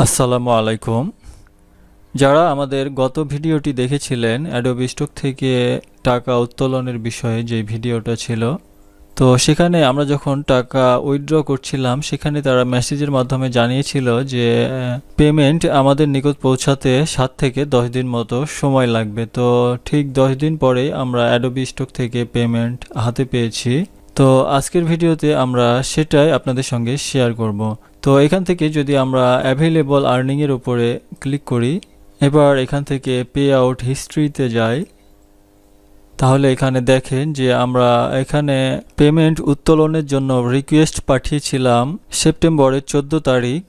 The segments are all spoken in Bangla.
আসসালামু আলাইকুম। যারা আমাদের গত ভিডিওটি দেখেছিলেন অ্যাডোবি স্টক থেকে টাকা উত্তোলনের বিষয়ে যে ভিডিওটা ছিল, তো সেখানে আমরা যখন টাকা উইথড্র করছিলাম সেখানে তারা মেসেজের মাধ্যমে জানিয়েছিল যে পেমেন্ট আমাদের নিকট পৌঁছাতে 7 থেকে 10 দিন মতো সময় লাগবে। তো ঠিক 10 দিন পরেই আমরা অ্যাডোবি স্টক থেকে পেমেন্ট হাতে পেয়েছি। তো আজকের ভিডিওতে আমরা সেটাই আপনাদের সঙ্গে শেয়ার করব। তো এখান থেকে যদি আমরা অ্যাভেলেবল আর্নিংয়ের উপরে ক্লিক করি, এবার এখান থেকে পে আউট হিস্ট্রিতে যাই, তাহলে এখানে দেখেন যে আমরা এখানে পেমেন্ট উত্তোলনের জন্য রিকোয়েস্ট পাঠিয়েছিলাম সেপ্টেম্বরের 14 তারিখ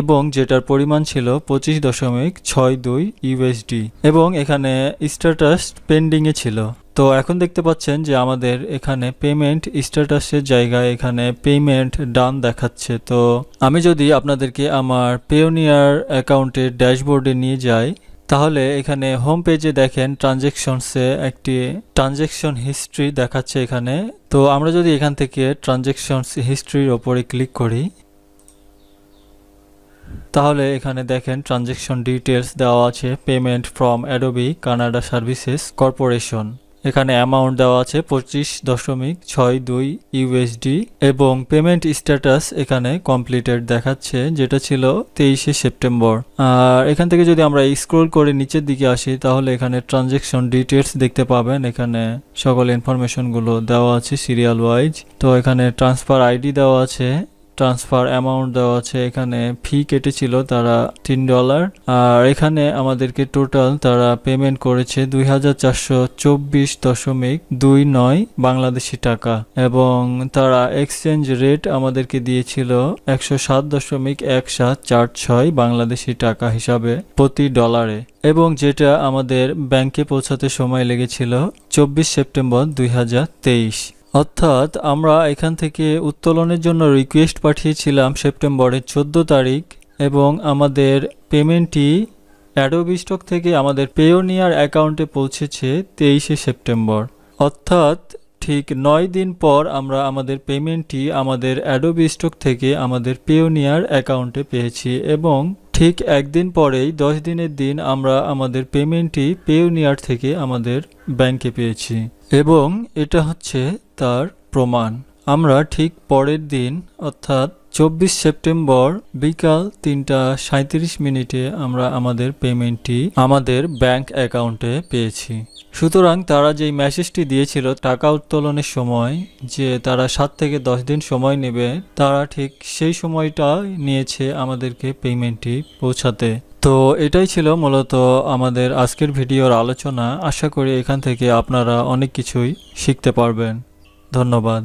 এবং যেটার পরিমাণ ছিল 25.62 ইউএসডি এবং এখানে স্ট্যাটাস পেন্ডিংয়ে ছিল। তো এখন দেখতে পাচ্ছেন যে আমাদের এখানে পেমেন্ট স্ট্যাটাসের জায়গায় এখানে পেমেন্ট ডান দেখাচ্ছে। তো আমি যদি আপনাদেরকে আমার পেওনিয়ার অ্যাকাউন্টের ড্যাশবোর্ডে নিয়ে যাই, তাহলে এখানে হোম পেজে দেখেন ট্রানজ্যাকশনসে একটি ট্রানজ্যাকশন হিস্ট্রি দেখাচ্ছে এখানে। তো আমরা যদি এখান থেকে ট্রানজ্যাকশনস হিস্ট্রির ওপরে ক্লিক করি, তাহলে এখানে দেখেন ট্রানজ্যাকশন ডিটেলস দেওয়া আছে, payment from Adobe Canada services corporation. এখানে অ্যামাউন্ট দেওয়া আছে 25.62 ইউএসডি এবং পেমেন্ট স্ট্যাটাস এখানে কমপ্লিটেড দেখাচ্ছে, যেটা ছিল 23শে সেপ্টেম্বর। আর এখান থেকে যদি আমরা স্ক্রল করে নিচের দিকে আসি, তাহলে এখানে ট্রানজ্যাকশন ডিটেলস দেখতে পাবেন। এখানে সকল ইনফরমেশনগুলো দেওয়া আছে সিরিয়াল ওয়াইজ। তো এখানে ট্রান্সফার আইডি দেওয়া আছে, ট্রান্সফার অ্যামাউন্ট দেওয়া আছে, এখানে ফি কেটেছিল তারা $3। আর এখানে আমাদেরকে টোটাল তারা পেমেন্ট করেছে 2424.29 বাংলাদেশি টাকা এবং তারা এক্সচেঞ্জ রেট আমাদেরকে দিয়েছিল 107.1746 বাংলাদেশি টাকা হিসাবে প্রতি ডলারে, এবং যেটা আমাদের ব্যাংকে পৌঁছাতে সময় লেগেছিল 24 সেপ্টেম্বর 2023। অর্থাৎ আমরা এখান থেকে উত্তোলনের জন্য রিকোয়েস্ট পাঠিয়েছিলাম সেপ্টেম্বরের 14 তারিখ এবং আমাদের পেমেন্টটি অ্যাডোবি স্টক থেকে আমাদের পেওনিয়ার অ্যাকাউন্টে পৌঁছেছে 23শে সেপ্টেম্বর। অর্থাৎ ঠিক 9 দিন পর আমরা আমাদের পেমেন্টটি আমাদের অ্যাডোবি স্টক থেকে আমাদের পেওনিয়ার অ্যাকাউন্টে পেয়েছি এবং ঠিক একদিন পরেই 10 দিনের দিন আমরা আমাদের পেমেন্টটি পেওনিয়ার থেকে আমাদের ব্যাংকে পেয়েছি এবং এটা হচ্ছে তার প্রমাণ। আমরা ঠিক পরের দিন অর্থাৎ 24 সেপ্টেম্বর বিকাল 3:37 আমরা আমাদের পেমেন্টটি আমাদের ব্যাংক অ্যাকাউন্টে পেয়েছি। সুতরাং তারা যেই মেসেজটি দিয়েছিল টাকা উত্তোলনের সময় যে তারা 7 থেকে 10 দিন সময় নেবে, তারা ঠিক সেই সময়টা নিয়েছে আমাদেরকে পেমেন্টটি পৌঁছাতে। তো এটাই ছিল মূলত আমাদের আজকের ভিডিওর আলোচনা। আশা করি এখান থেকে আপনারা অনেক কিছুই শিখতে পারবেন। ধন্যবাদ।